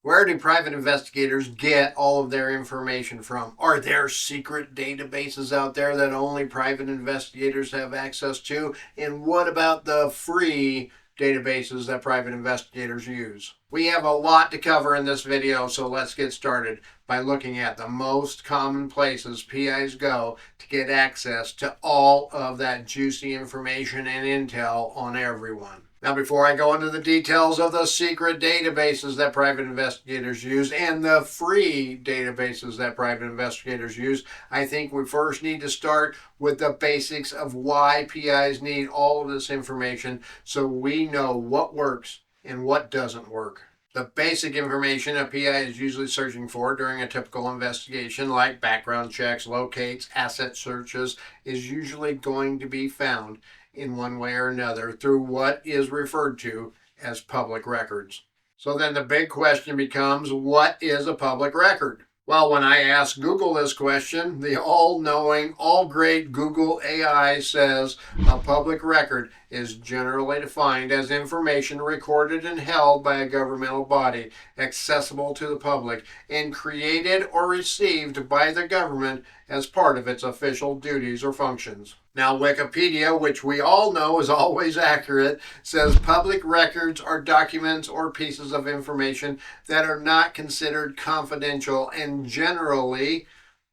Where do private investigators get all of their information from? Are there secret databases out there that only private investigators have access to? And what about the free databases that private investigators use? We have a lot to cover in this video, so let's get started by looking at the most common places PIs go to get access to all of that juicy information and intel on everyone. Now, before I go into the details of the secret databases that private investigators use and the free databases that private investigators use, I think we first need to start with the basics of why PIs need all of this information so we know what works and what doesn't work. The basic information a PI is usually searching for during a typical investigation, like background checks, locates, asset searches, is usually going to be found in one way or another through what is referred to as public records. So then the big question becomes, what is a public record? Well, when I ask Google this question, the all-knowing, all-great Google AI says a public record is generally defined as information recorded and held by a governmental body, accessible to the public, and created or received by the government as part of its official duties or functions. Now, Wikipedia, which we all know is always accurate, says public records are documents or pieces of information that are not considered confidential and generally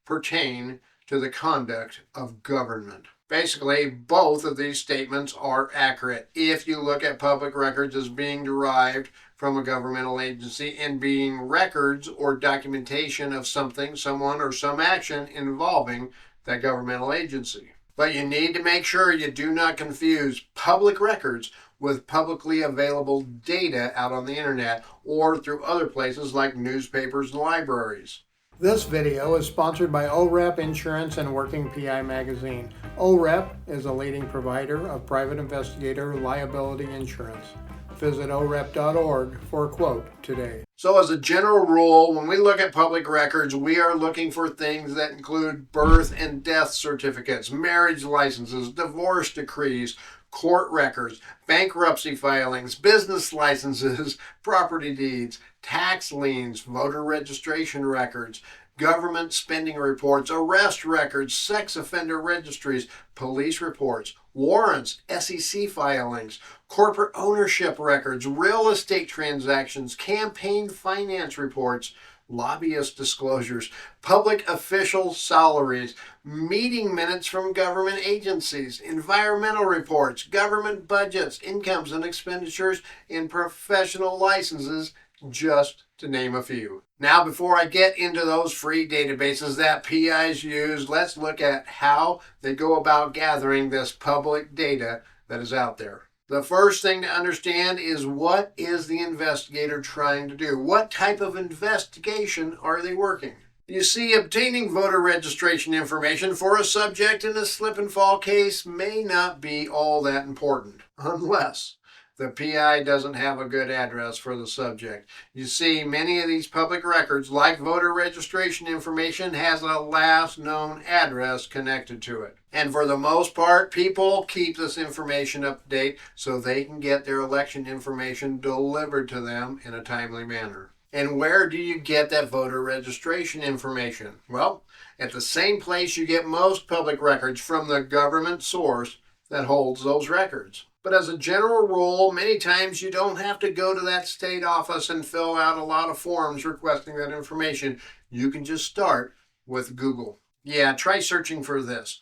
pertain to the conduct of government. Basically, both of these statements are accurate if you look at public records as being derived from a governmental agency and being records or documentation of something, someone, or some action involving that governmental agency. But you need to make sure you do not confuse public records with publicly available data out on the internet or through other places like newspapers and libraries. This video is sponsored by OREP Insurance and Working PI Magazine. OREP is a leading provider of private investigator liability insurance. Visit orep.org for a quote today. So as a general rule, when we look at public records, we are looking for things that include birth and death certificates, marriage licenses, divorce decrees, court records, bankruptcy filings, business licenses, property deeds, tax liens, voter registration records, government spending reports, arrest records, sex offender registries, police reports, warrants, SEC filings, corporate ownership records, real estate transactions, campaign finance reports, lobbyist disclosures, public official salaries, meeting minutes from government agencies, environmental reports, government budgets, incomes and expenditures, and professional licenses, just to name a few. Now, before I get into those free databases that PIs use, let's look at how they go about gathering this public data that is out there. The first thing to understand is, what is the investigator trying to do? What type of investigation are they working? You see, obtaining voter registration information for a subject in a slip and fall case may not be all that important, unless the PI doesn't have a good address for the subject. You see, many of these public records, like voter registration information, has a last known address connected to it. And for the most part, people keep this information up to date so they can get their election information delivered to them in a timely manner. And where do you get that voter registration information? Well, at the same place you get most public records, from the government source that holds those records. But as a general rule, many times you don't have to go to that state office and fill out a lot of forms requesting that information. You can just start with Google. Yeah, try searching for this: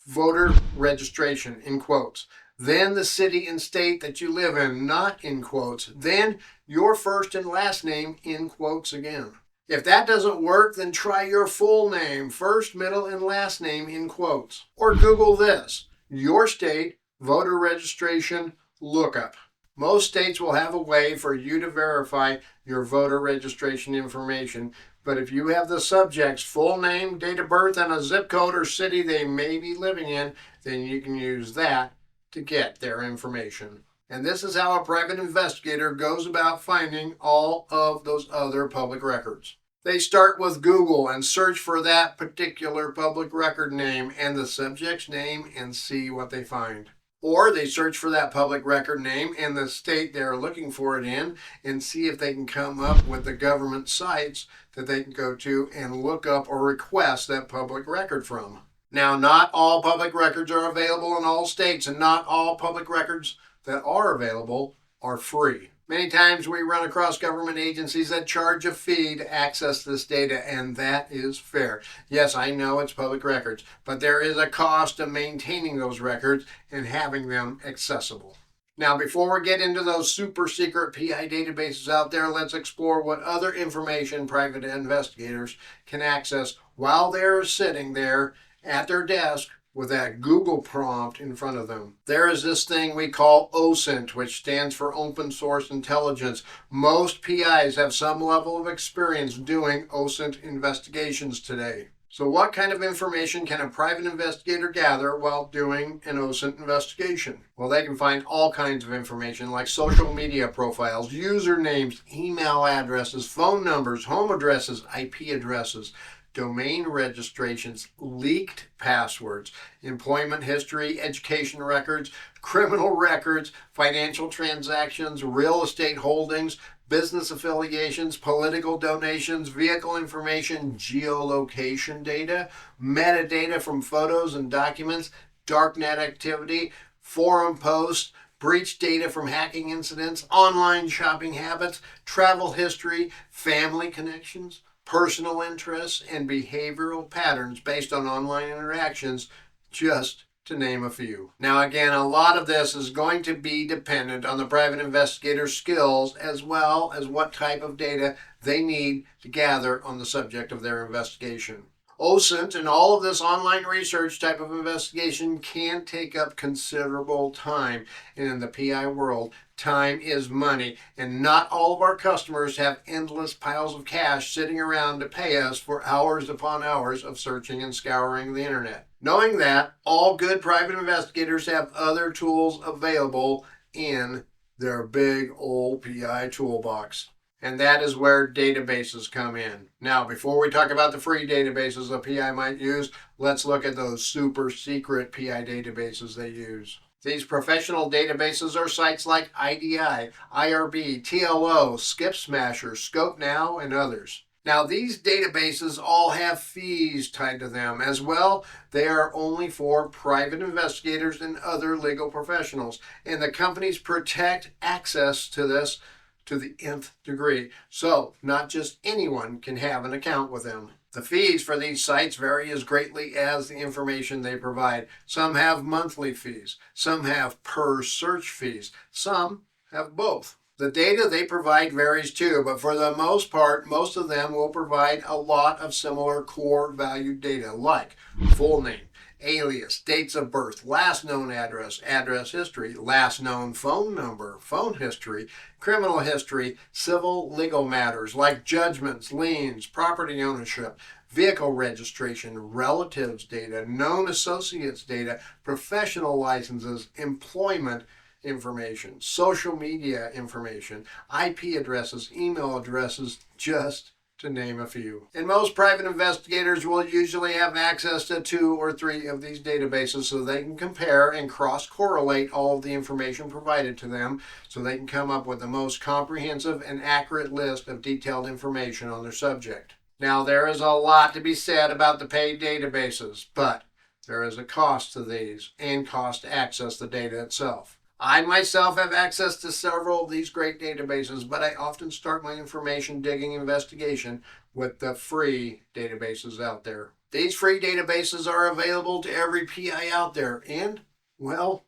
voter registration, in quotes. Then the city and state that you live in, not in quotes. Then your first and last name, in quotes again. If that doesn't work, then try your full name, first, middle, and last name, in quotes. Or Google this: your state voter registration lookup. Most states will have a way for you to verify your voter registration information, but if you have the subject's full name, date of birth, and a zip code or city they may be living in, then you can use that to get their information. And this is how a private investigator goes about finding all of those other public records. They start with Google and search for that particular public record name and the subject's name and see what they find. Or they search for that public record name in the state they're looking for it in and see if they can come up with the government sites that they can go to and look up or request that public record from. Now, not all public records are available in all states, and not all public records that are available are free. Many times we run across government agencies that charge a fee to access this data, and that is fair. Yes, I know it's public records, but there is a cost to maintaining those records and having them accessible. Now, before we get into those super secret PI databases out there, let's explore what other information private investigators can access while they're sitting there at their desk with that Google prompt in front of them. There is this thing we call OSINT, which stands for Open Source Intelligence. Most PIs have some level of experience doing OSINT investigations today. So what kind of information can a private investigator gather while doing an OSINT investigation? Well, they can find all kinds of information like social media profiles, usernames, email addresses, phone numbers, home addresses, IP addresses, domain registrations, leaked passwords, employment history, education records, criminal records, financial transactions, real estate holdings, business affiliations, political donations, vehicle information, geolocation data, metadata from photos and documents, darknet activity, forum posts, breach data from hacking incidents, online shopping habits, travel history, family connections, personal interests, and behavioral patterns based on online interactions, just to name a few. Now again, a lot of this is going to be dependent on the private investigator's skills as well as what type of data they need to gather on the subject of their investigation. OSINT and all of this online research type of investigation can take up considerable time. And in the PI world, time is money. And not all of our customers have endless piles of cash sitting around to pay us for hours upon hours of searching and scouring the internet. Knowing that, all good private investigators have other tools available in their big old PI toolbox. And that is where databases come in. Now, before we talk about the free databases a PI might use, let's look at those super secret PI databases they use. These professional databases are sites like IDI, IRB, TLO, Skip Smasher, Scope Now, and others. Now, these databases all have fees tied to them as well. They are only for private investigators and other legal professionals, and the companies protect access to this to the nth degree. So, not just anyone can have an account with them. The fees for these sites vary as greatly as the information they provide. Some have monthly fees, some have per search fees, some have both. The data they provide varies too, but for the most part, most of them will provide a lot of similar core value data like full name, alias, dates of birth, last known address, address history, last known phone number, phone history, criminal history, civil legal matters like judgments, liens, property ownership, vehicle registration, relatives data, known associates data, professional licenses, employment information, social media information, IP addresses, email addresses, just to name a few. And most private investigators will usually have access to 2 or 3 of these databases so they can compare and cross-correlate all of the information provided to them so they can come up with the most comprehensive and accurate list of detailed information on their subject. Now, there is a lot to be said about the paid databases, but there is a cost to these and cost to access the data itself. I myself have access to several of these great databases, but I often start my information digging investigation with the free databases out there. These free databases are available to every PI out there and, well,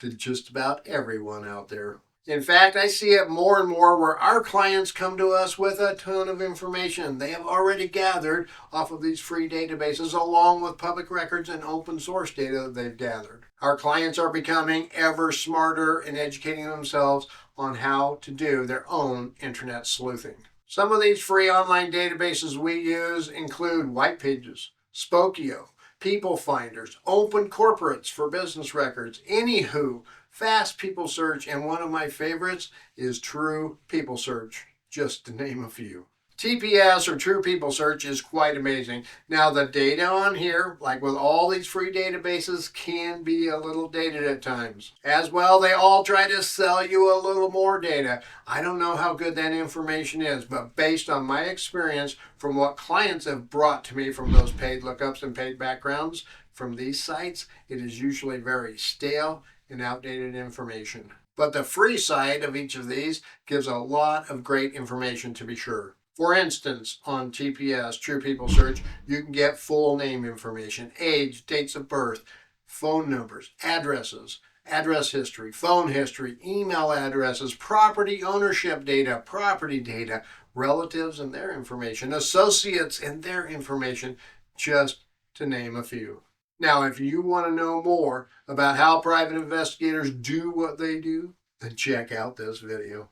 to just about everyone out there. In fact, I see it more and more where our clients come to us with a ton of information they have already gathered off of these free databases along with public records and open source data that they've gathered. Our clients are becoming ever smarter and educating themselves on how to do their own internet sleuthing. Some of these free online databases we use include White Pages, Spokio, People Finders, Open Corporates for business records, Anywho, Fast People Search, and one of my favorites is True People Search, just to name a few. TPS or True People Search is quite amazing. Now the data on here, like with all these free databases, can be a little dated at times. As well, they all try to sell you a little more data. I don't know how good that information is, but based on my experience from what clients have brought to me from those paid lookups and paid backgrounds from these sites, it is usually very stale and outdated information. But the free side of each of these gives a lot of great information to be sure. For instance, on TPS, True People Search, you can get full name information, age, dates of birth, phone numbers, addresses, address history, phone history, email addresses, property ownership data, property data, relatives and their information, associates and their information, just to name a few. Now, if you want to know more about how private investigators do what they do, then check out this video.